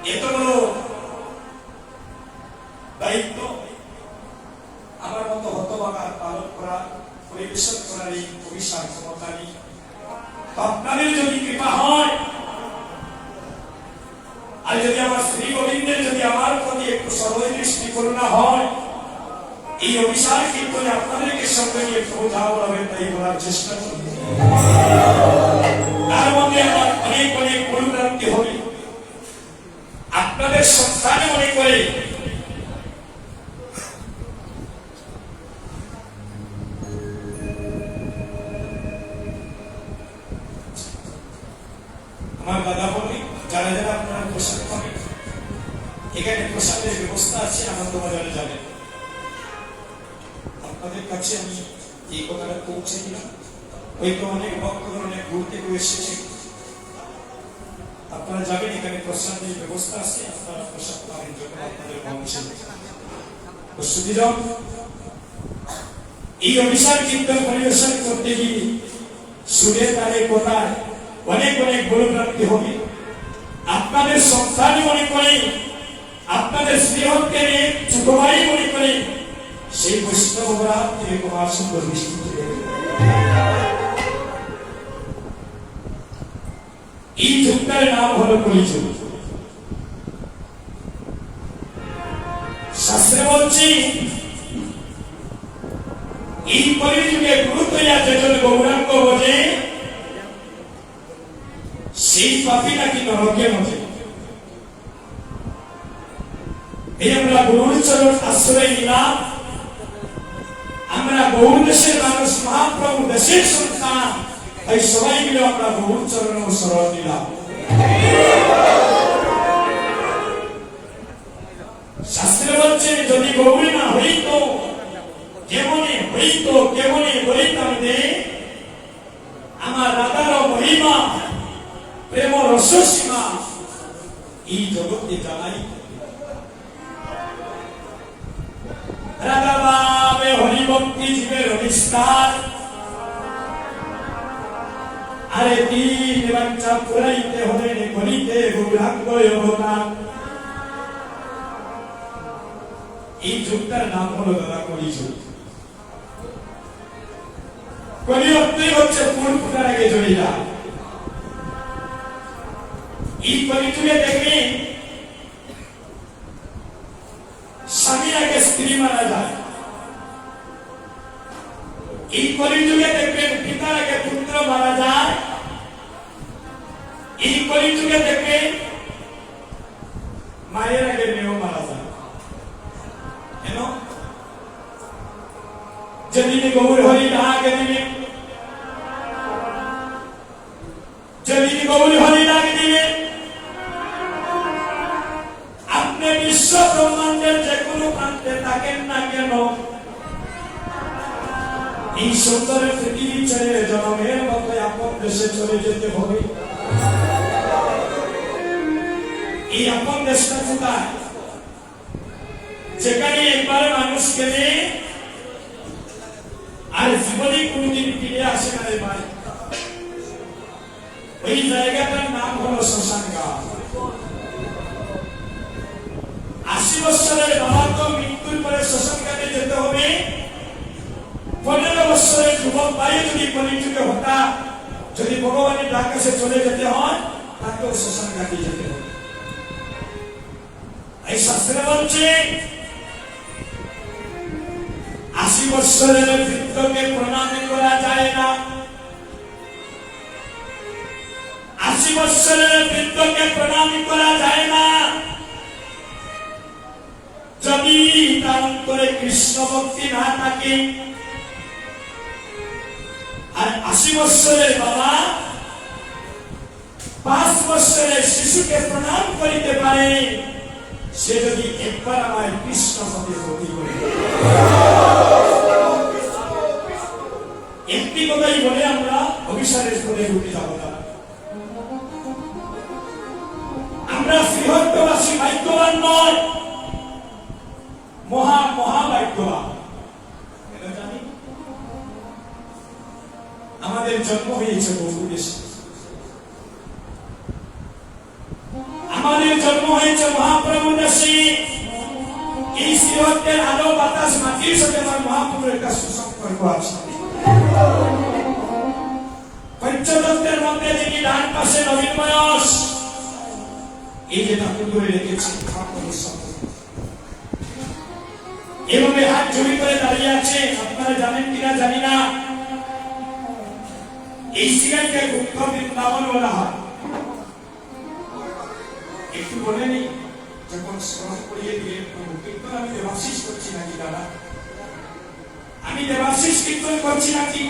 এত এই অভিশাপ কিন্তু আপনাদেরকে সঙ্গে নিয়ে প্রভু যা বলবেন তাই বলার চেষ্টা করুন। তার মধ্যে আমার অনেক অনেক ভুলভ্রান্তি হবে। আপনাদের সন্তানে মনে করে আমার দাদা বলি, যারা যারা আপনারা প্রসাদ পাবেন, এখানে প্রসাদের ব্যবস্থা আছে, আনন্দবাজারে যাবেন। আপনাদের কাছে আমি এই কথাটা পৌঁছে দিলাম। হয়তো অনেক ভক্তগণ অনেক দূর থেকে এসেছে, আপনারা যাবেন, এখানে প্রসাদের ব্যবস্থা আছে, আপনারা প্রসাদ পাবেন যখন আপনাদের পৌঁছে। এই অভিশাপ কীর্তন পরিবেশন করতে গিয়ে সুরে তারে কোথায় অনেক অনেক ভুলভ্রান্তি হবে। আপনাদের সন্তানই মনে করে, আপনাদের স্ত্রীহত্যে ছোট ভাই মনে করে সেই বৈষ্ণবরা তিনি কুমার সুন্দর বৃষ্টি তুলে। এই যুগটার নাম হলো কলিযুগ। শাস্ত্রে বলছি এই কলিযুগে গুরুত্ব যেজন গৌরাঙ্গ বোঝে সেই পাপি নাকি নরকে মজে। এই আমরা গৌর চরণ আশ্রয় নিলাম। আমরা গৌর দেশের মানুষ, মহাপ্রভু দেশের সন্তান, তাই সবাই মিলে আমরা গৌর চরণ শরণ নিলাম। শাস্ত্রে বলছে যদি গৌরী না হইত, কেমনে হইত কেমনে বলিতাম দে আমার রাধার মহিমা প্রেম রসসীমা এই জগতে জানাই। রাধা বাবে হরিভক্তি জীবের বিস্তার, আরে তিন বাঞ্ছা পুরাইতে হলে কলিতে গৌরাঙ্গ অবতার। এই যুগটার নাম হলো দাদা কলিযুগ। কলি অর্থই হচ্ছে ফুল ফুটার আগে জড়িয়া। এই কলিযুগে দেখবেন স্বামীর আগে স্ত্রী মারা যায়। এই কলিযুগে দেখবেন পিতার আগে পুত্র মারা যায়। এই কলিযুগে দেখবেন মায়ের আগে মেয়েও মারা যায়। কেন? যেদিন গৌর হরি ডাক দিবে, যেদিন গৌর হরি ডাক দিবে, আপনি বিশ্ব ব্রহ্মাণ্ডের যে কোনো প্রান্তে থাকেন না কেন, এই সুন্দরের পৃথিবী ছেড়ে জনমের মতো আপন দেশে চলে যেতে হবে। এই আপন দেশটা কোথায়? যেখানে একবার মানুষ গেলে আর জীবনে কোনদিন ফিরে আসে না রে ভাই। ওই জায়গাটার নাম হলো শ্মশানঘাট। 80 বছরের বাবা তো মৃত্যুর পরে শ্মশানঘাটে যেতে হবে। 15 বছরের যুবক ভাই যদি কলিযুগে হঠাৎ যদি ভগবানের ডাকে চলে যেতে হয়, তাকেও শ্মশানঘাটে যেতে হবে। এই শাস্ত্রে বলছে 80 বছরের বৃদ্ধকে প্রণাম করা যায় না। 80 বছরের বৃদ্ধকে প্রণাম করা যায় না যদি তার অন্তরে কৃষ্ণ ভক্তি না থাকে। আর 80 বছরের বাবা 5 বছরের শিশুকে প্রণাম করিতে পারে, সে যদি একবার আমার কৃষ্ণ ভক্তি ভক্তি করে। একটি কথাই বলে আমরা অভিসারের পরে উঠে যাব না। আমরা শ্রীহট্টবাসী ভাগ্যবান নয়, মহা মহা ভাগ্যবান। জানি আমাদের জন্ম হয়েছে বহু দেশে, আমাদের জন্ম হয়েছে মহাপ্রভু দেশে। এই শ্রীহট্টের আলো বাতাস মাটির সাথে আমার মহাপ্রভুর একটা সুসম্পর্ক আছে। পঞ্চতত্ত্বের মধ্যে দেখি ডান পাশে নবীন বয়স, এই যে ঠাকুর করে রেখেছে এভাবে হাত জড়ি করে দাঁড়িয়ে আছে। আপনারা জানেন কিনা জানি না, এই সিগারকে গুপ্ত বৃন্দাবন বলা হয়। একটু বলে নি, যখন স্মরণ করিয়ে দিয়ে প্রভু কীর্তন আমি দেবাশিস করছি নাকি দাদা, আমি দেবাশিস কীর্তন করছি নাকি,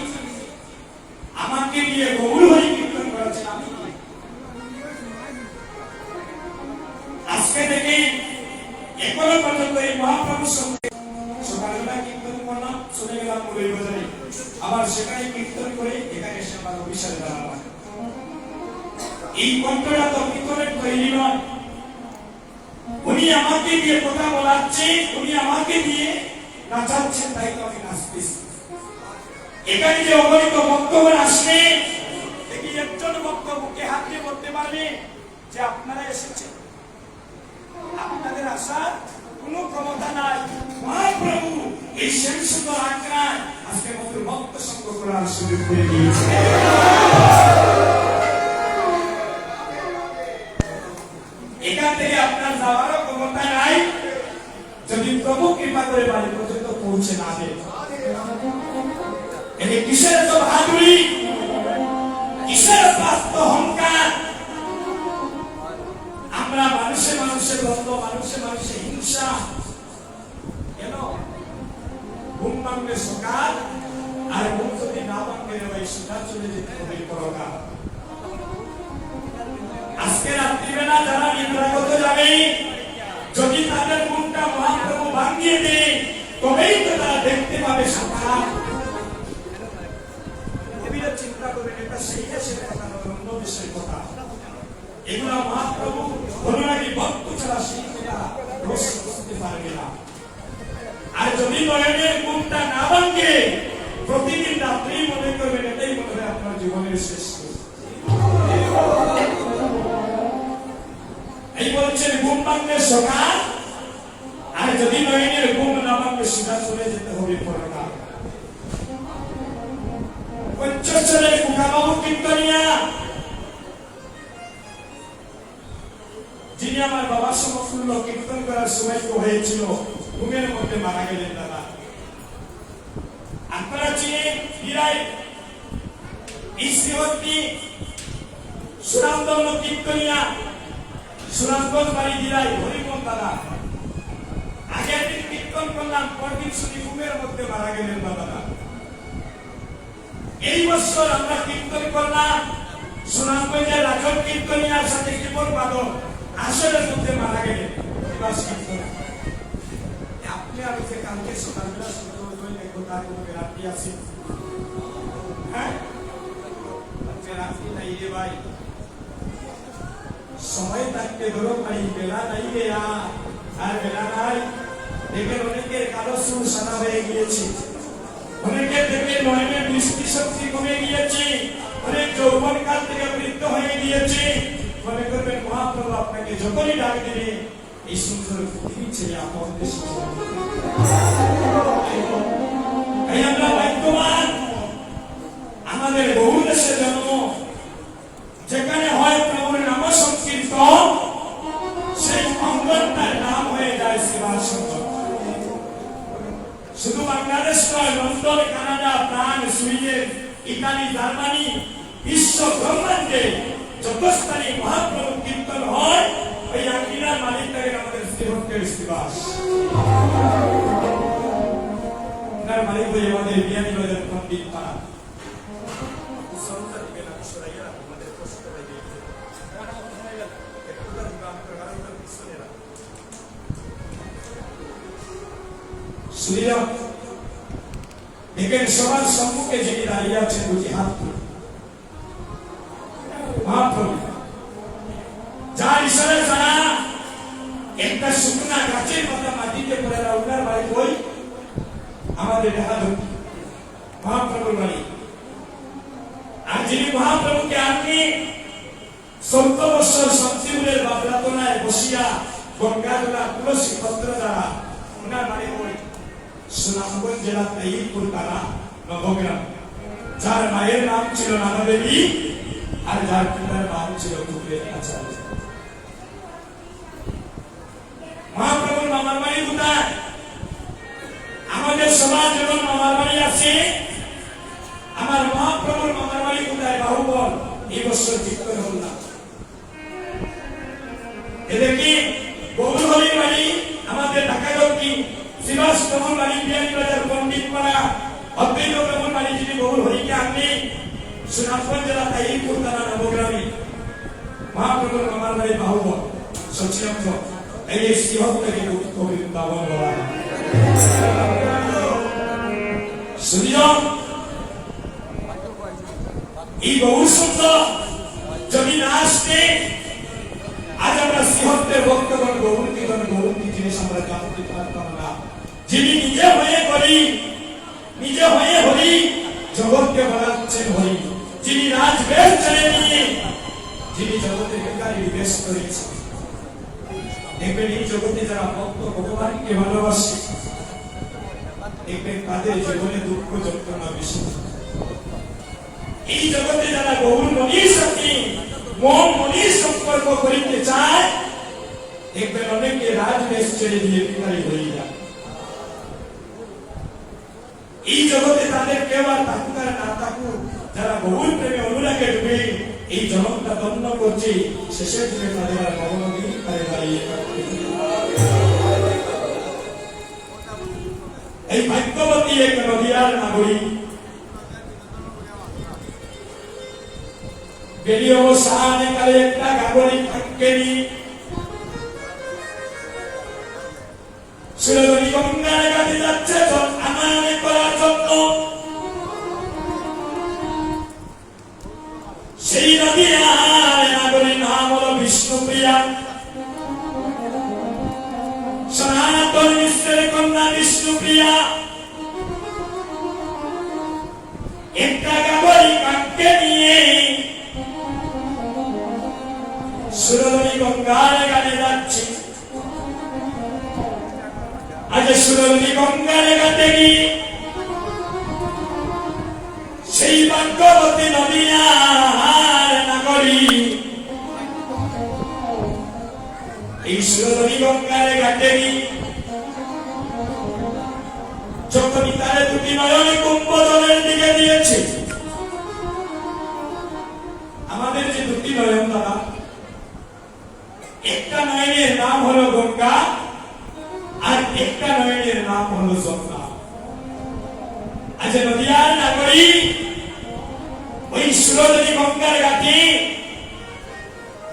আমাকে দিয়ে গৌর হয়ে কীর্তন করেছেন আমি। আজকে থেকে এখনো পর্যন্ত এই মহাপ্রভুর সঙ্গে সকালবেলা কীর্তন করলাম, চলে গেলাম মুরলী বাজারে, আবার সেখানে কীর্তন করে এখানে এসে আমার অফিসারে দাঁড়ালাম। এই কণ্ঠটা তো কীর্তনের তৈরি নয়। উনি আমাকে দিয়ে কথা বলাচ্ছে, উনি আমাকে দিয়ে নাচাচ্ছেন, তাই তো আমি নাচতেছি। এখানে যে অগণিত বক্তব্য আসবে, দেখি একজন বক্তব্যকে হাত দিয়ে বলতে পারবে যে আপনারা এসেছেন, আপনাদের আসার কোনো ক্ষমতা নাই। মহাপ্রভু এই শ্যাম সুন্দর আখড়ায় আজকে মতো ভক্ত সঙ্গ করার সুযোগ করে দিয়েছে। এখান থেকে আপনার যাওয়ারও ক্ষমতা নাই যদি প্রভু কৃপা করে বাড়ি পর্যন্ত পৌঁছে না দেয়। এতে কিসের তো বাহাদুরি, কিসের অহংকার। আমরা মানুষে মানুষের দ্বন্দ্ব, মানুষে মানুষের হিংসা, কেন ঘুম ভাঙবে সকাল আর ঘুম যদি না ভাঙবে ওই সোজা চলে যেতে হবে পরকাল। আজকে রাত্রিবেলা যারা নিদ্রা করতে যাবে, যদি তাদের ঘুমটা মহাপ্রভু ভাঙিয়ে দেয়, তবেই তো তারা দেখতে পাবে সকাল। কবিরা চিন্তা করবেন, এটা সেই দেশের কথা নয়, অন্য দেশের কথা। এগুলা মহাপ্রভু অনুরাগী ভক্ত ছাড়া সেই কথা রহস্য বুঝতে পারবে না। আর যদি নয়নের ঘুমটা না ভাঙে, প্রতিদিন রাত্রি মনে করবেন এটাই মনে হয় আপনার জীবনের শেষ। এই বলছেন ঘুম ভাঙলে সকাল, আর যদি নয়নের ঘুম না ভাঙলে সিধা চলে যেতে হবে পরকাল। পঞ্চশরের কুকাবাবু কীর্তনিয়া, যিনি আমার বাবার সমতুল্য, কীর্তন করার সময় হয়েছিল, ঘুমের মধ্যে মারা গেলেন দাদা। আপনারা চিনেন বিরাই এই শ্রীমতী সুরামদন্ড কীর্তনিয়া, সুরামগঞ্জ বাড়ি বিরাই হরিমন দাদা। আগের দিন কীর্তন করলাম, পরদিন শুনি ঘুমের মধ্যে মারা গেলেন দাদা। এই বছর আমরা কীর্তন করলাম সুনামগঞ্জের রাঘব কীর্তনিয়ার সাথে কীর্তন বাদক আসরের মধ্যে মারা গেলেন। আপনি আমি যে কালকে সকালবেলা শুনতে দেখবো তার কোনো গ্যারান্টি আছে? হ্যাঁ, গ্যারান্টি নাই রে ভাই। সময় থাকতে ধরো ভাই, বেলা নাই রে, আর বেলা নাই। দেখেন অনেকের কালো চুল সাদা হয়ে গিয়েছে, অনেকের দেখে নয়নের দৃষ্টি শক্তি কমে গিয়েছে, অনেক যৌবন কাল থেকে বৃদ্ধ হয়ে গিয়েছে। মনে করবেন মহাপ্রভু আপনাকে যখনই ডাক দিবে এই সুন্দর পৃথিবী ছেড়ে আপন দেশে চলে যাবেন। তাই আমরা ভাগ্যবান, আমাদের বহু দেশে জন্ম, যেখানে হয় প্রভুর নাম সংকীর্তন, সেই অঙ্গনটার নাম হয়ে যায় সেবাসন। শুধু বাংলাদেশ নয়, London, Canada, France, Sweden, Italy, Germany, বিশ্ব ব্রহ্মাণ্ডে যত স্থানে মহাপ্রভু কীর্তন হয়, ওই আকিরার মালিক থাকেন আমাদের শ্রীভক্তের শ্রীবাস। তার মালিক হয়ে আমাদের বিয়ানীবাজার পণ্ডিত পাড়া। দেখেন সবার সম্মুখে যিনি দাঁড়িয়ে আছেন, দুটি হাত মহাপ্রভু, যার ইশারায় যারা একটা শুকনা গাছের কথা মাটিতে পড়ে উনার বাড়ি বই আমাদের দেখা ধরতি মহাপ্রভুর বাড়ি। আর যিনি মহাপ্রভুকে আপনি ১৪ বছর সন্তিপুরের বাবলাতনায় বসিয়া গঙ্গাজলা তুলসী পত্র দ্বারা উনার বাড়ি বই সুনামগঞ্জ জেলা তাইপুর তারা নবগ্রাম। যার মায়ের নাম ছিল নানাদেবী আর যার পিতার নাম ছিল কুকুরের আচার্য। মহাপ্রভুর মামার বাড়ি কোথায়? সমাজ যখন মামার বাড়ি আসে, আমার মহাপ্রভুর মামার বাড়ি কোথায় বাহুবল, এই বছর ঠিক করে বললাম। এদেরকে গৌর হরির বাড়ি আমাদের ঢাকা দক্ষিণ, শ্রীবাস প্রভুর বাড়ি বিয়ানীবাজার পণ্ডিত পাড়া, অদ্বৈত প্রভুর বাড়ি যিনি গৌর হরিকে আনলে সুনামগঞ্জ জেলা তাইপুর থানা নবগ্রামে, মহাপ্রভুর মামার বাড়ি বাহুবল সচিরাম। এই শ্রীভক্তকে কবি বৃন্দাবন বলা হয়। শুনিলাম এই বহু সুন্দর যদি না আসতে আজ আমরা শ্রীহত্তের ভক্তগণ গৌরীগণ গৌরী জিনিস আমরা জানতে পারতাম না। যিনি নিজে হয়ে করি, নিজে হয়ে হরি, জগৎকে বলাচ্ছেন হরি, যিনি রাজবেশ ছেড়ে নিয়ে যিনি জগতের ভিখারি বেশ করেছেন। দেখবেন এই জগতে যারা ভক্ত ভগবানকে ভালোবাসে, দেখবেন তাদের জীবনে দুঃখ যন্ত্রণা বেশি। এই জগতে যারা গৌর মনির সাথে মন মনির সম্পর্ক করিতে চায়, দেখবেন অনেকে রাজবেশ ছেড়ে দিয়ে ভিখারি হয়ে যায়। এই জগতে তাদের কেউ আর থাকুক আর না থাকুক, যারা গৌর প্রেমে অনুরাগে ডুবে এই জগৎটা ধন্য করছে, শেষের দিনে তাদের আর কখনো ভিখারি দাঁড়িয়ে থাকবে। এই ভাগ্যবতী এক নদিয়ার নাগরিক বেরিয়ে সাহানে কালে একটা গাগরিক থাকেনি, সুরধনী গঙ্গার কাছে যাচ্ছে আনয়ন করার জন্য। সেই নদিয়ার নাগরিক নাম হলো বিষ্ণুপ্রিয়া, সনাতন মিশ্রের কন্যা বিষ্ণুপ্রিয়া। একটা গাগরিক কাককে নিয়ে সুরধনী গঙ্গার ঘাটে যাচ্ছে। আজ সুরধনী গঙ্গার ঘাটে গিয়ে সেই ভাগ্যবতী নদিয়ার নাগরী এই সুরধনী গঙ্গার ঘাটে গিয়ে যখনই তার দুটি নয়ন কুম্ভ জলের দিকে দিয়েছে, আমাদের যে দুটি নয়ন দাদা, একটা নয়নের নাম হলো গঙ্গা আর একটা নয়নের নাম হলো যমুনা। আজ নদিয়ার নাগরী ওই সুরধনী গঙ্গার ঘাটে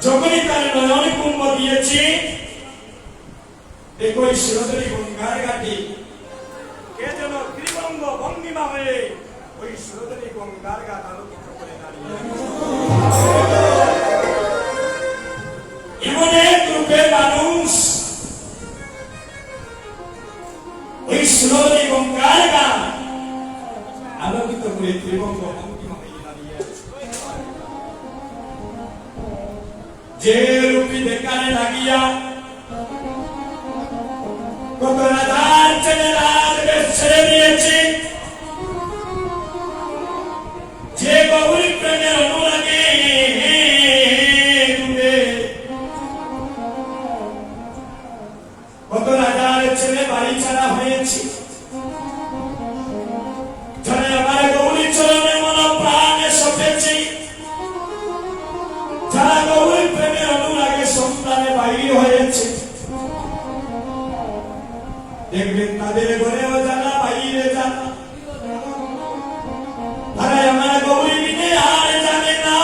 যখনই তার নয়ন কুম্ভ দিয়েছে, দেখো ওই সুরধনী গঙ্গার ঘাটে কে যেন ত্রিভঙ্গ ভঙ্গিমা হয়ে ওই সুরধনী গঙ্গার ঘাট আলোকিত করে দাঁড়িয়ে। এমন এক রূপের মানুষ ওই সুরধনী গঙ্গার ঘাট আলোকিত করে ত্রিভঙ্গ ভঙ্গিমা হয়ে দাঁড়িয়ে। যে রূপী দেখানে লাগিয়া কত রাজার ছেলে রাজবেশ ছেড়ে দিয়েছে, যে গৌরী প্রেমের অনুরাগে কত রাজার ছেলে বাড়ি ছাড়া হয়েছে, যারা আমার গৌরী চরণে মন প্রাণে সপেছে, যারা গৌরী প্রেমের অনুরাগে সন্তানে বাইরে হয়েছে, দেখবেন তাদের ঘরেও জানা বাইরে জানা, তারা আমার গৌরী বিনে আর জানে না।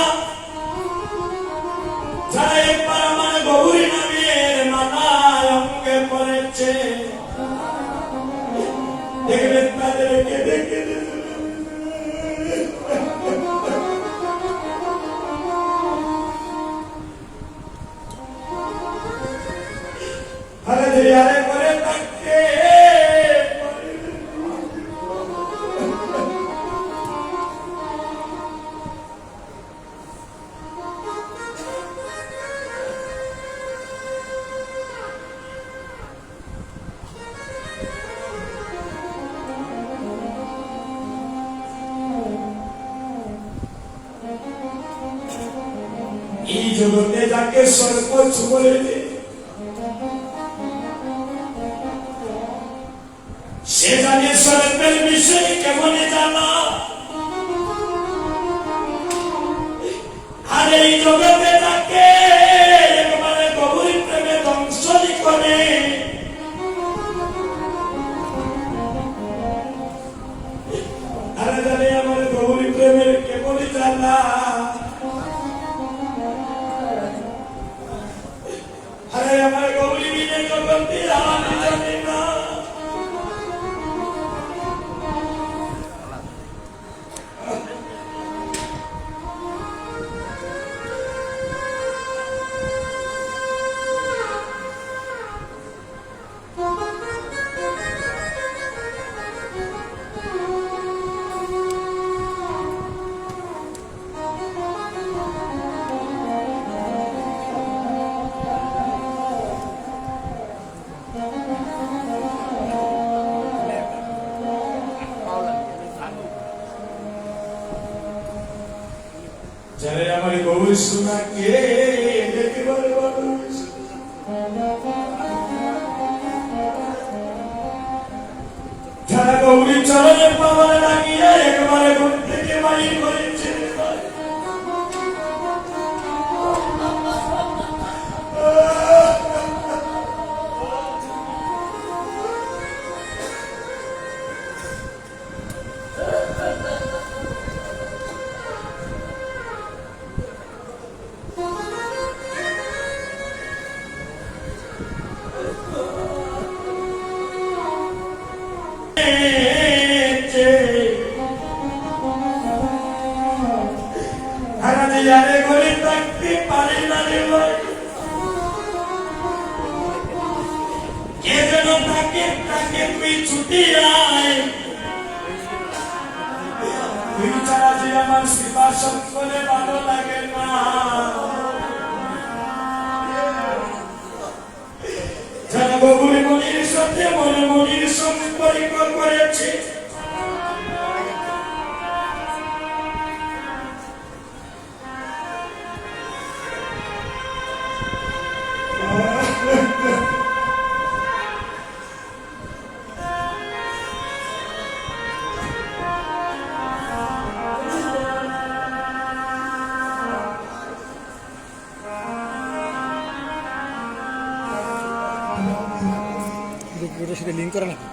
যারা একবার আমার গৌরী নামের মাথায় অঙ্গে পড়েছে, দেখবেন তাদেরকে দেখে আরে আরে করে থাকতে। এই জগতে যাকে সর্বোচ্চ বলে সে জানে সর্বের বিষয়ে কেমন জানা, আর এই জগতে তাকে একবারে গভীর প্রেমে ধ্বংস করে। আরে জানে আমার গভীর প্রেমের কেমন জানা, আরে আমার গৌরী বিনে জগতে আমি জানি না। যারা আমার গৌরী সোনাকে একেবারে যারা গৌরী চরণে পাওয়ার লাগিয়ে একবারে ঘর থেকে বাড়ি করেছে, আরে ঘরে থাকতে পারি না রে ভাই, কে যেন তাকে তাকে তুই ছুটি আয়, তুই ছাড়া যে আমার সেবা সকলে ভালো লাগে না। যারা গভীর মনির সাথে মনে মনির সম্পর্ক করেছে, এটার সাথে লিঙ্ক করে নাকি?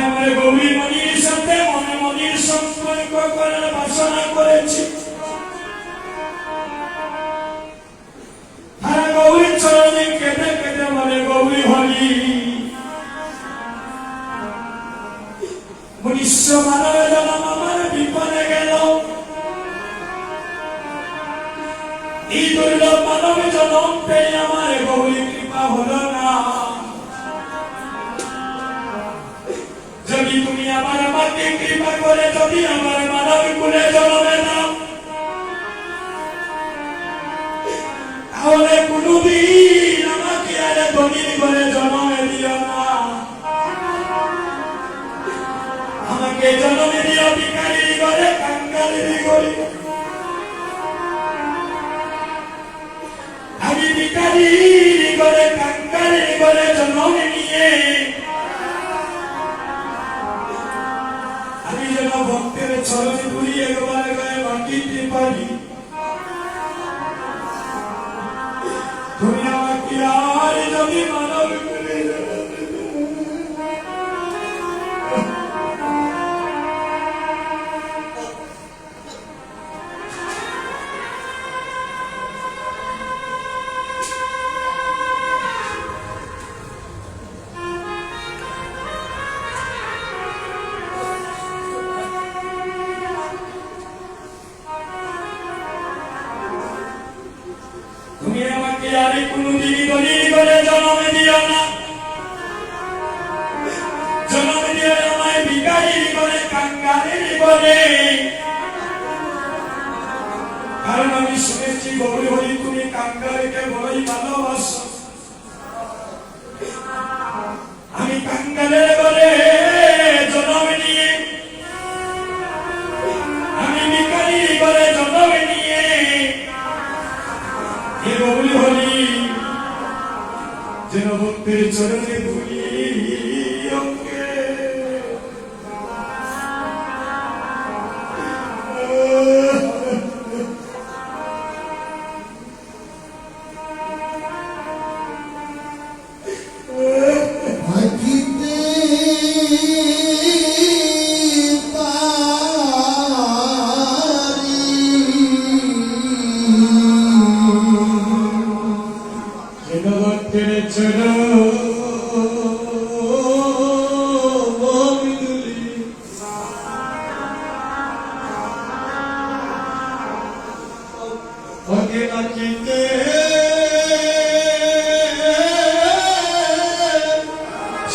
আমার গৌরী মনির সাথে মনে মনির সম্পর্ক করার বাসনা করেছি, আর গৌরী চরণে কেটে কেটে বলে গৌরী হরি মনুষ্য মানব জন্ম আমার বিপদে গেল, এই দুর্লভ মানব জন্ম পেয়ে আমার গৌরী কৃপা হলো না। যদি তুমি আমাকে কৃপা করে যদি আমার মানব কুলে জন্মে নাও, তাহলে কোনদিন আমাকে আর ধনীর ঘরে জন্মে দিও না, আমাকে জন্মে দিও ভিখারির ঘরে, কাঙ্গালের ঘরে। আমি ভিখারির ঘরে কাঙ্গালের ঘরে জন্ম নিয়ে আমি যেন ভক্তের চরণে ধুলি একবার গায়ে মাটিতে পারি, তুমি আমাকে আর যদি মানব করে তুমি আমাকে আর কোনদিনই ধনীর ঘরে জন্ম দিও না, জন্ম দিও আমায় ভিখারির ঘরে, কাঙ্গালের ঘরে। কারণ আমি শুনেছি গৌরী হরি তুমি কাঙ্গালকে বড়ই ভালোবাসো, আমি কাঙ্গালের ঘরে জন্ম নিয়ে, আমি ভিখারির ঘরে জন্ম নিয়ে গৌরী হরি যেন ভক্তের চরণে ধুলি অঙ্গে ভক্তের চরণে ধুলি ওকে রাখিতে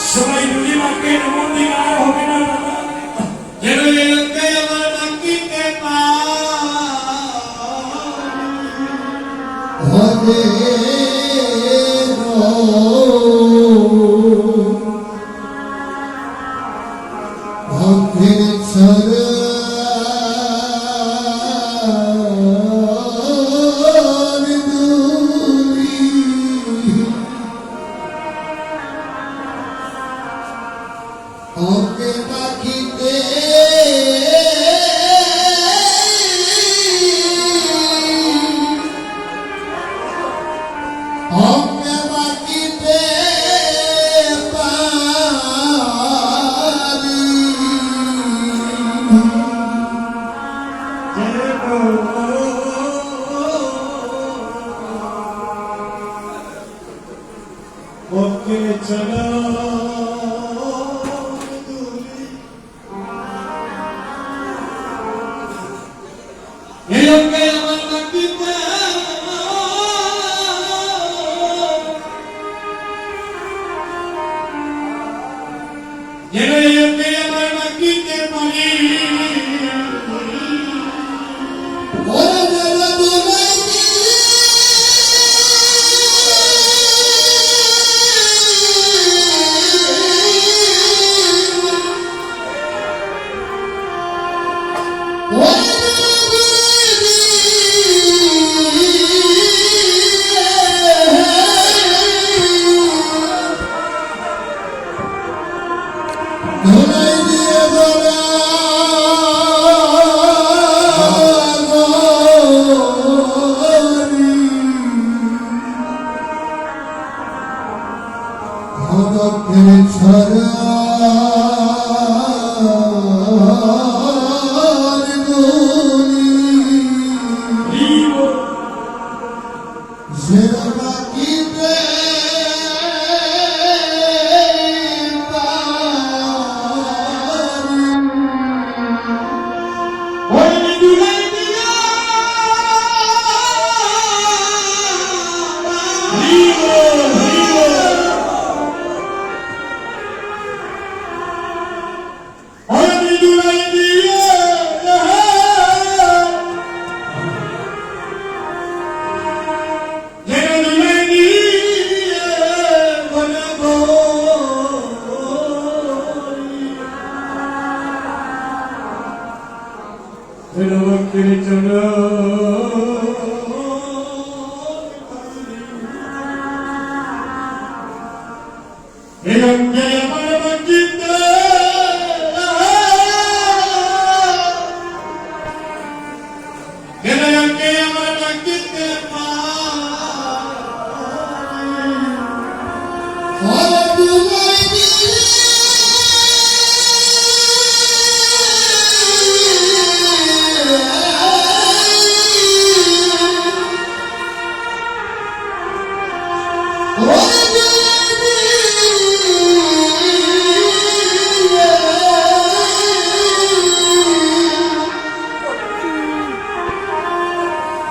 সবাই দুলি মাকে নমন দিন আর হবে না দাদা যেন এলাকে আমার রাখিতে হরে ভক্তের চরণে ধুলি ওকে রাখিতে ওকে রাখিতে ভক্তের চরণে ধুলি এই অঙ্গে আমার রাখিতে যেন এই অঙ্গে আমার রাখিতে পারি ভক্তের চরণে ধুলি যে রাখিতে ভক্তের চরণে অঙ্গে আমার রাখিতে যেন অঙ্গে আমার রাখিতে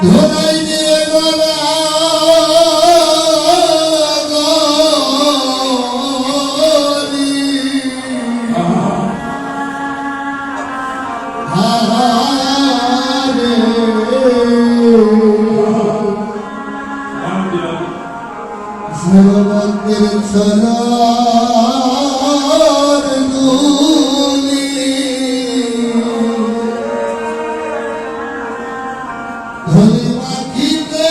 ধরাই দিয়ে গলা গলি হারে ভগবতের চরণে ধুলি ধুলি রাখিতে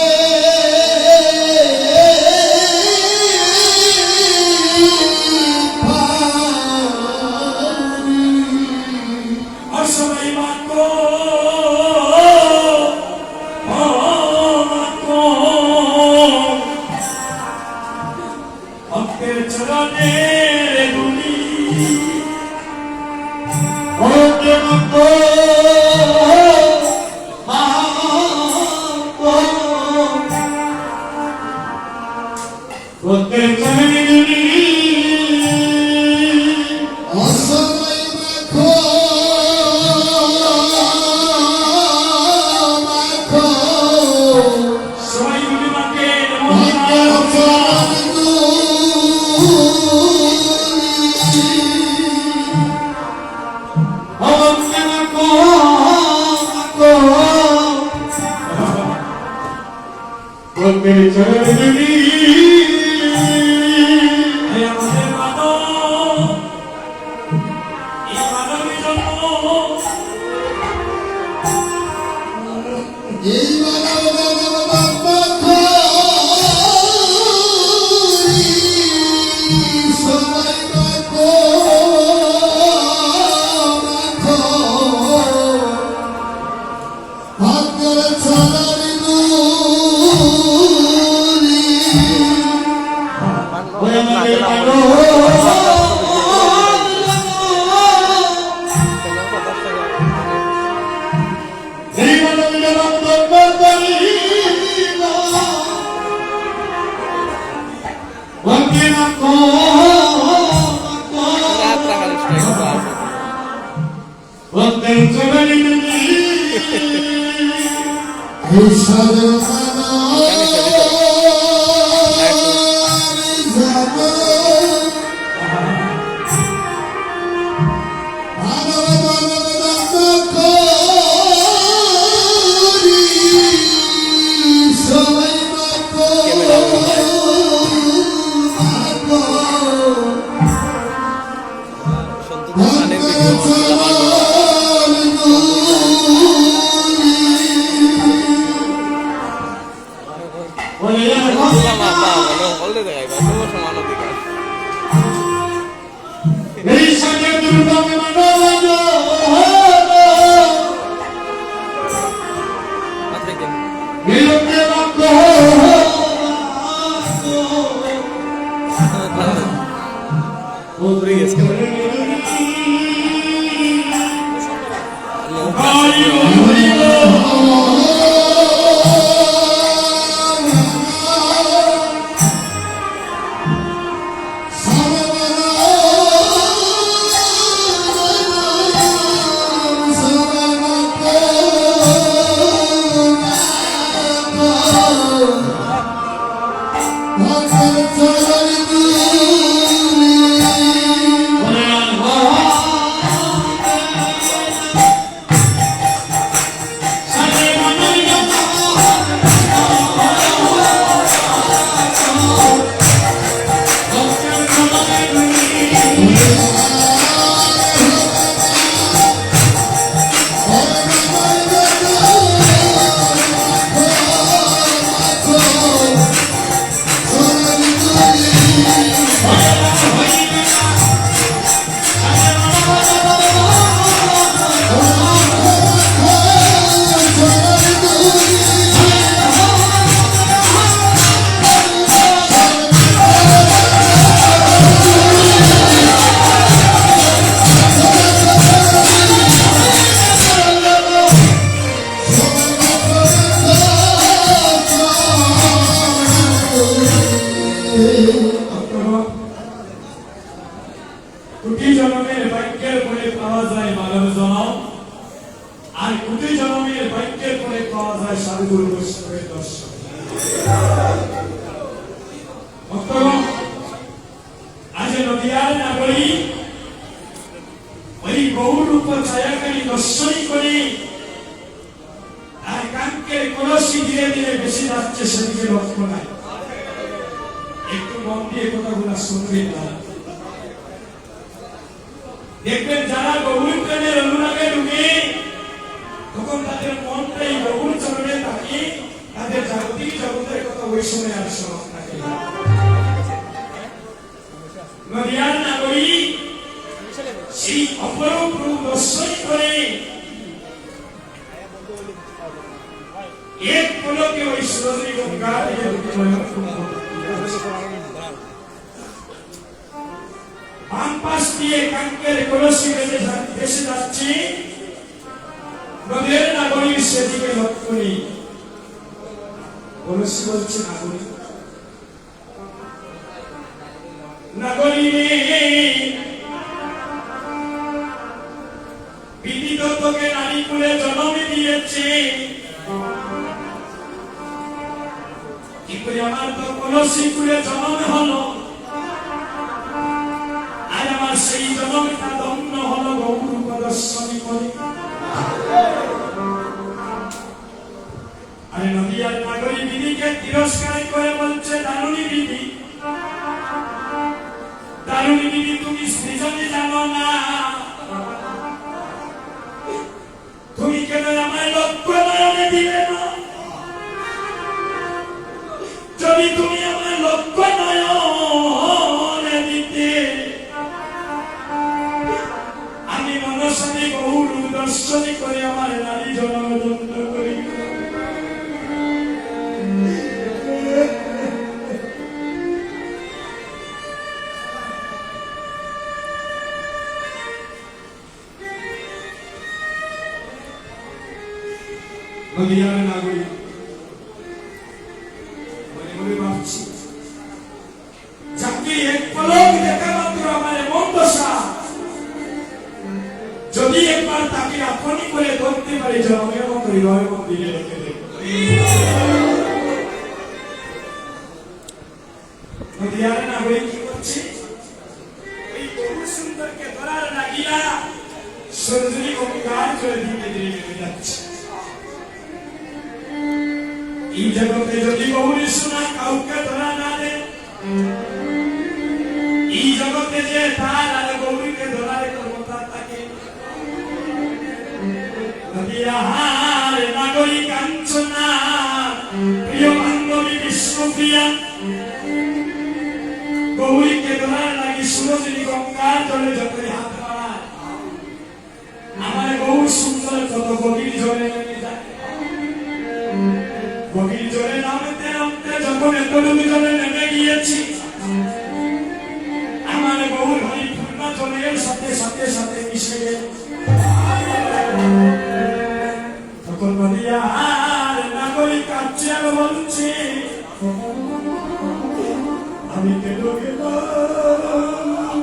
ভক্তের চরণ দুলি হে আমাদের মানব, এই মানবের জন্য এই মানব মানব বাপ্পা সবাই রাখো রাখো ভক্তের চরণ দুলি ওই আমাদের এই মানব জনম দরবারি ভক্তি রাখো ভক্তের চরণ দুলি এই সাধনা এই সাথে দুর্গম মানব বিলোকে রাখো কোটি জনমের বাক্যের পরে পাওয়া যায় মানব জনম, আর কোটি জনমের বাক্যের পরে পাওয়া যায় সাধুগুরু বৈষ্ণবের দর্শন। ভক্তগণ, আজ নদিয়ার নাগরী ওই গৌরূপ ছায়াকারী দর্শনী করে আর কাঙ্কের কলসি ধীরে ধীরে বেশি যাচ্ছে, সেদিকে লক্ষ্য নাই। একটু মন দিয়ে কথাগুলো শুনবেন না, দেখবেন যারা গৌর প্রেমের অনুরাগে ডুবে, তখন তাদের মনটাই গৌর চরণে থাকে, তাদের জাগতিক জগতের কথা ওই সময় আর স্মরণ থাকে না। নদিয়ার নাগরী সেই অপরূপ রূপ দর্শন করে এক পলকে ওই সুরজনী গঙ্গা থেকে বাম পাশ দিয়ে কাঙ্কের কলসি ভেসে যাচ্ছে, নদের নাগরীর সেদিকে লক্ষ্য নেই। কলসি বলছে নাগরী, নাগরী রে বিদিত তোকে নারী কুলে জন্ম দিয়েছে, কি করে আমার তো কলসি কুলে জন্ম হলো, আর আমার সেই জন্মটা দম্ন হলো গৌর দর্শনী করে। আরে নদিয়ার নাগরী বিধিকে তিরস্কার করে বলছে, দারুণী বিধি, দারুণী বিধি, তুমি সৃজনে জানো না, তুমি কেন আমায় লক্ষ্য নয়নে দিলে না? যদি তুমি আমায় লক্ষ্য নয়নে দিতে, আমি মনসামী গৌর দর্শনী করে আমার নারী জনম দণ্ড করি। নদিয়ার নাগরী মনে মনে ভাবছি, যাকে এক পলক দেখা মাত্র আমার এমন দশা, যদি একবার তাকে আপনি করে ধরতে পারি, জন্মের মতো হৃদয় মন্দিরে রেখে দেব। নদিয়ার নাগরী কি করছে? ওই বহু সুন্দরকে ধরার লাগিয়া সরজনী অঙ্গার করে ধীরে ধীরে নেমে যাচ্ছে। এই জগতে যদি গৌরী শোনা কাউকে ধরা না দে, এই জগতে যে তার আর গৌরীকে ধরার ক্ষমতা থাকে। নদিয়ার নাগরী কাঞ্চনা প্রিয় বান্ধবী বিষ্ণুপ্রিয়া গৌরীকে ধরার লাগি সুরজনী গঙ্গার জলে যতই হাত বাড়ায়, আমার গৌর সুন্দর তত গভীর জলে নেমে যায়। গভীর জলে নামতে নামতে যখন এতটুকু জলে নেমে গিয়েছি, আমার গৌর হরি পূর্ণ জলের সাথে সাথে সাথে মিশে গেল। তখন নদিয়ার নাগরী কাঁদছে আর বলছে, আমি কেন গেলাম,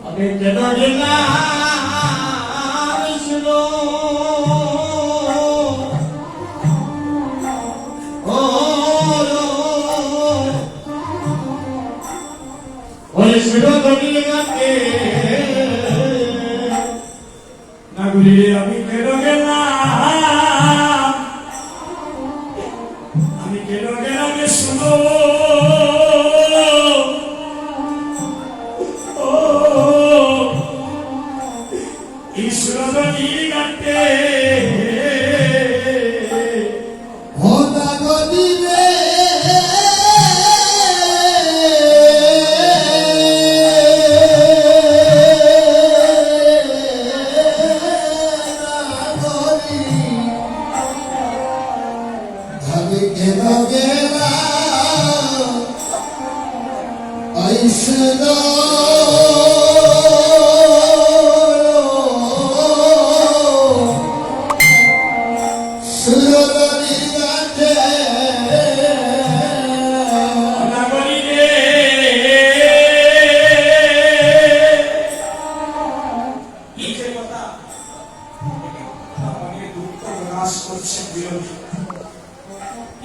আমি কেন গেলাম শুনো, ওই শুনো গভীর গাতে নাগরী আমি কেন গেলাম, আমি কেন গেলাম শুনো, ঈশ্বরনীর গাতে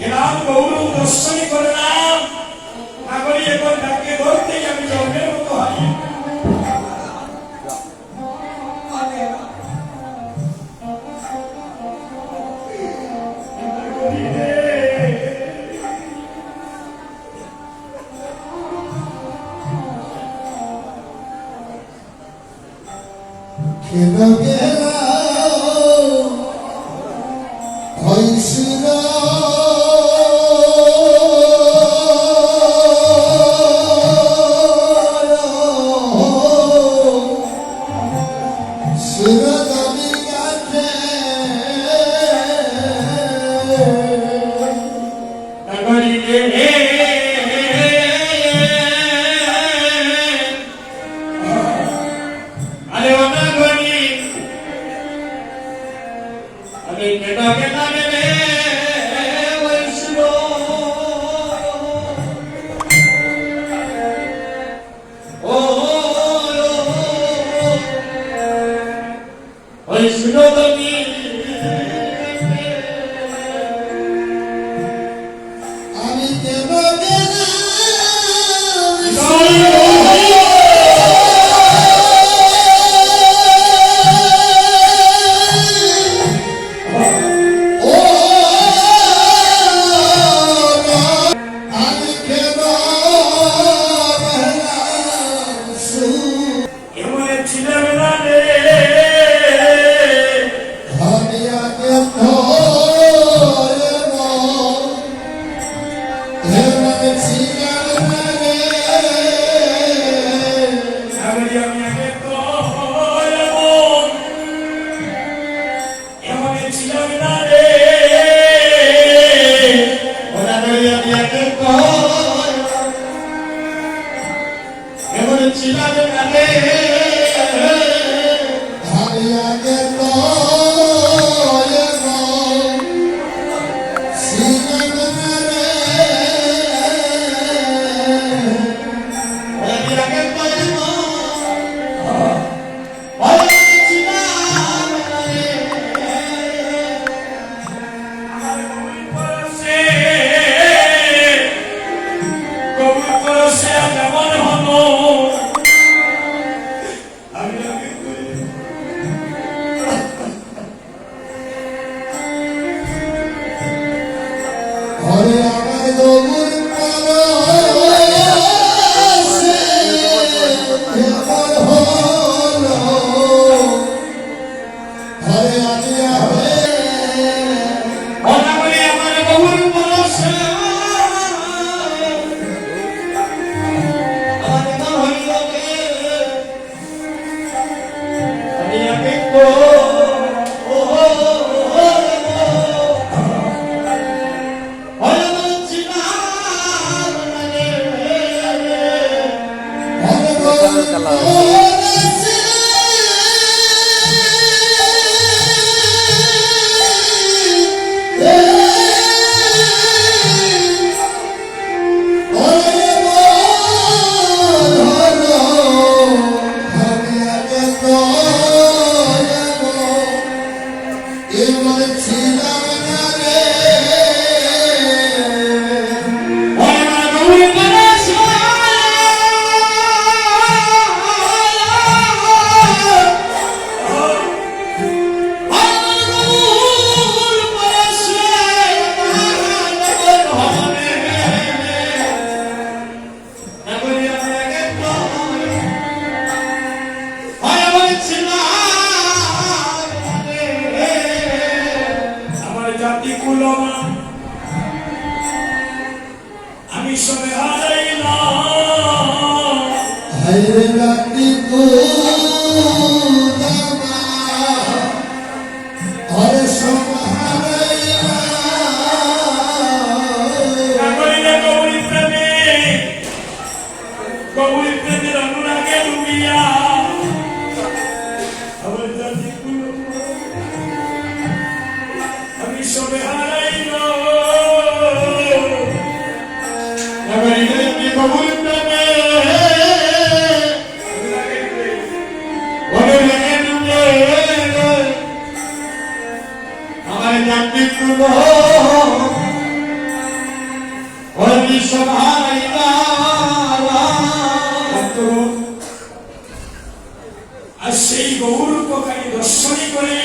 এলাম গৌরব দর্শনী করলাম, নাগরী এখন ডাকে ধরতেই আমি জন্মের মতো হারিয়ে আমি কেটা কেটা রে বৈষ্ণব ও বৈষ্ণব তুমি আমি কেন এমন ছিলাম না রে আমি আগে তো এমন ছিলাম না রে ওরা বলি আমি একে কই এমন ছিলাম না রে আমি একে কই ওই ছিলাম না রে আমার কবুল করছে কেমন হলো আমি আগে কই হরে আমার দৌড় হরে আমি ওরা বলি আমার কবুল করছে আমার মন হইল রে আমি একে কই ও ওই ছিলাম না রে আমার জাতি কুলমা আমি সবে হারাইলাম হরে রাতি হরে করিলে কবুল প্রেমে কবুল প্রেমের অনুরাগে ডুবিয়া আমার জাতি কুলমা আমি সবে হারাইলাম কবুল প্রেমে অনুরাগে ডুবে ওরে ডুবে আমার জাতি কুল ওই বিশ্বভারাইলা আর সেই গৌরূপকারী দর্শনী করে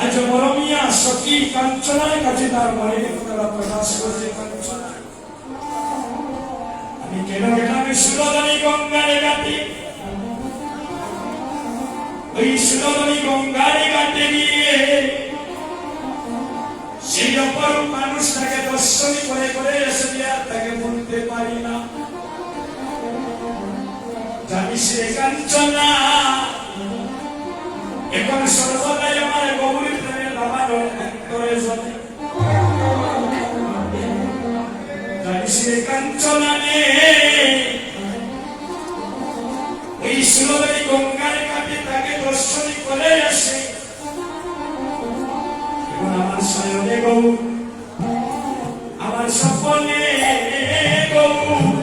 আজ মরমিয়া সখী কাঞ্চনার কাছে তার মনের কথা প্রকাশ করছে কাঞ্চনা আমি কেন গেলাম সুরদানি গঙ্গারে ঘাটে ওই সুরদানি গঙ্গারে ঘাটে গিয়ে সেই অপরূপ মানুষটাকে দর্শনী করে এসে দিয়ে আর তাকে বলতে পারি না জানিস রে কাঞ্চনা এখন সর্বদাই আমার গৌরী প্রেমের বাবার অন্তরে জ্বলে জানিস রে কাঞ্চনা রে ওই সুরদাই গঙ্গার ঘাটে তাকে দর্শনী করে আসে গৌর আমার স্বপ্নে গৌর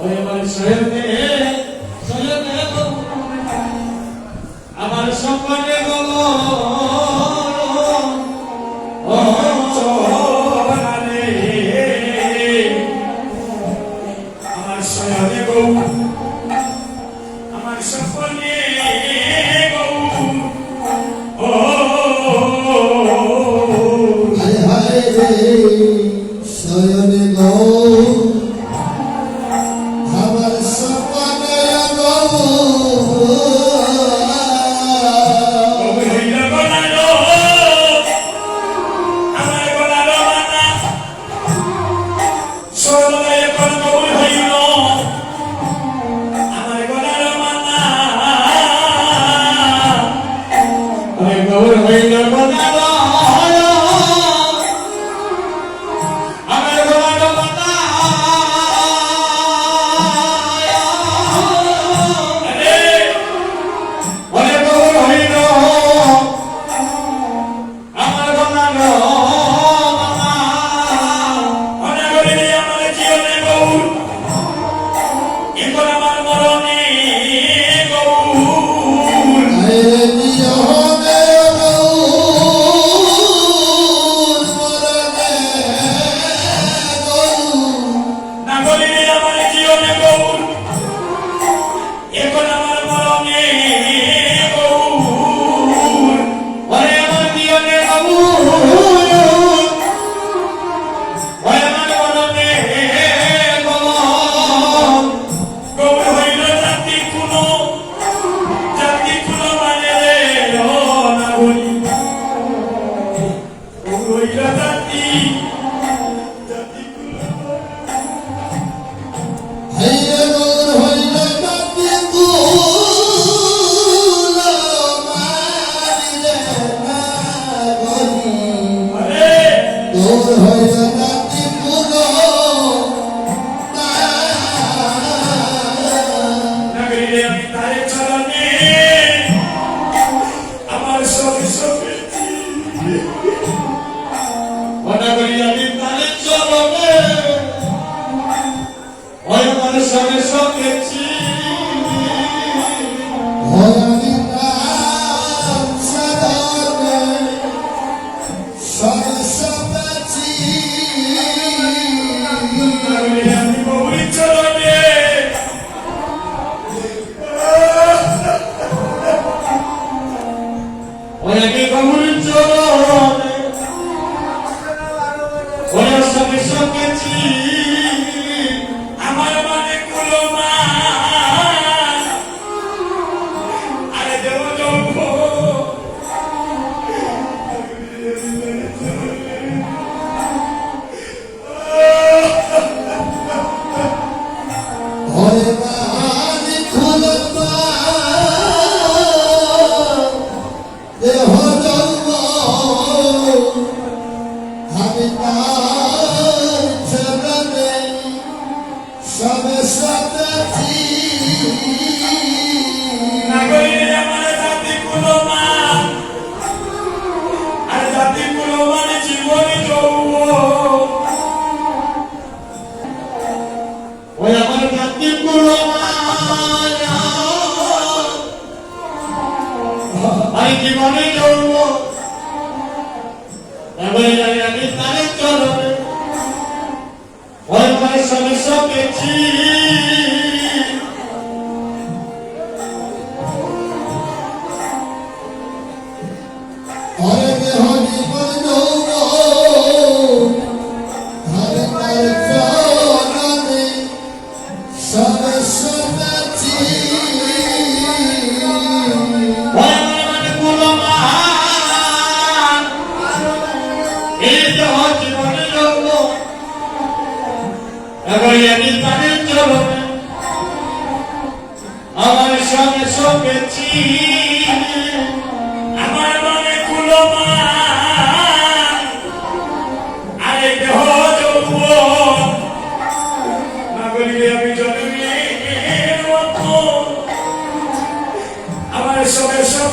ওই আমার শয়নে শয়নে গো আমার স্বপ্নে গো ও চরণে আমার শয়নে গৌর আমার স্বপ্নে গৌর ও হায় হায় রে শয়নে গো আমার সপনে গো গৌর হইল গলালো আমার গলালো মানা সর্বদাই এখন গৌর হইল আমার গলালো মানা ওই গৌর হইল বনালো আমার গলালো বাতা আরে ওই গৌর হইল আমার গলালো বাতা মনে করিনি আমার জীবনে গৌর এখন আমার মরণে গৌর হায় রে নিয়মে গো মরণে গো না করিনি আমার জীবনে গৌর এখন আমার মরণে গৌর ওরে আমার দিয়নে বাবু ওরে আমার মননে বাবা গৌর হইল জাতি কুলো মানে রে ও না বলি গৌর হইল জাতি কুলো হায় গৌর হইল কাটি কুল মারিলে না গনি আরে গৌর হইল কাটি কুল নগরীরে আমি তারে চরণে আমার সবে সবে মনে করি আমি তারে চলবে ওই আমার সঙ্গে সঙ্গেছি হরি নাম সদনে সরস্বতী নগরীরে আমি গৌরী চরণে ওই আমি গৌরী চরণে ওই আমার সঙ্গে সঙ্গেছি আমার মানে কুলো মা আরে দেব যৌব হরে বাণী খুলতা দেহ জন্ম আমি তার চরণে সবে সতী নগরীরে আমার জাতি কুলো মা আর জাতি কুলো মানে জীবনে যৌব ওই আমার জাতি পুরো মায়া আমি জীবনে চলব এবারে জানি আমি তারে চলবে ওই আমার সঙ্গে সঙ্গেছি হরে দেহ জীবন যৌব হরে তার চরণে সবে সতী ওই আমার মানে পুরো মান এই দেহ জীবনে চলব এবারে আমি তারে চলবে আমার সঙ্গে সঙ্গেছি আমার মানে কুলো মা আরে দেহ যৌব নগরীরে আমি জন্মের মতো আমার সবে সবে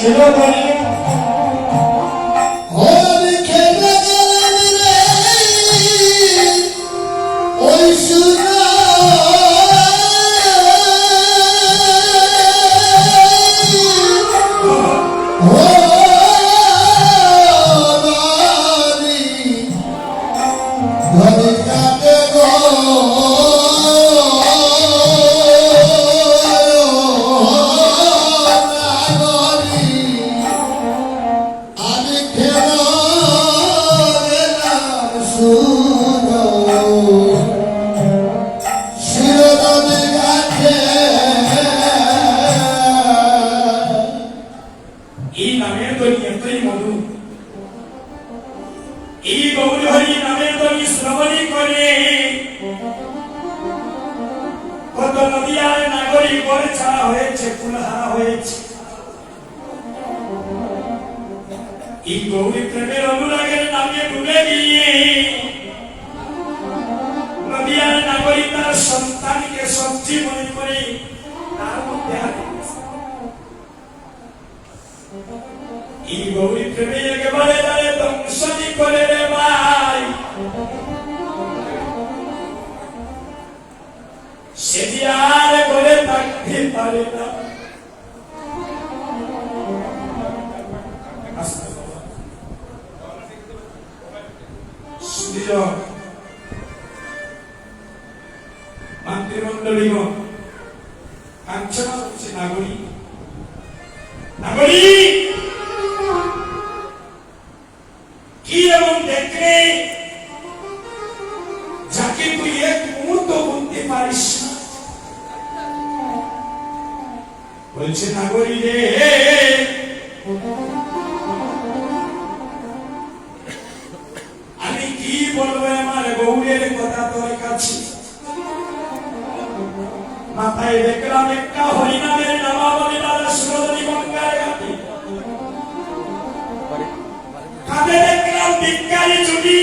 শিরোমণি হরি খেলে গেলেন রে ওই সুরা ধরে কাটে গো আমি খেলাম শিরোদনে গাছে এই নামের ধ্বনি এতই মধুর, এই গৌরী হরি নামের ধ্বনি শ্রবণী করে কত নদী আর নাগরিক গড়ে ছাড়া হয়েছে, কুলহারা হয়েছে। এই গৌরী প্রেমের অনুরাগের নামে ডুবে গিয়ে নদী আর নাগরিক তার সন্তানকে সবজি মনে করে তার মধ্যে হাত দিয়েছে। এই গৌরী প্রেমে একেবারে তারে ধ্বংসই করে রে ভাই। সে যে আর করে থাকতে পারে না। মাতৃমণ্ডলীগণ কাঞ্চনা হচ্ছে নাগরিক, নাগরিক কি এমন দেখলে যাকে তুই এক মুহূর্ত বলতে পারিস না। বলছে নাগরিক রে আমি কি বলবো আমার গৌরের কথা তোর কাছে। মাথায় দেখলাম একটা হরিনামের নামাবলী দাদা সুরধনী গঙ্গার ঘাটে, কাঁধে দেখলাম ভিক্ষারি চুটি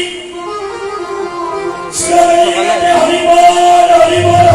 সুরধনী ঘাটে হরিবল হরিবল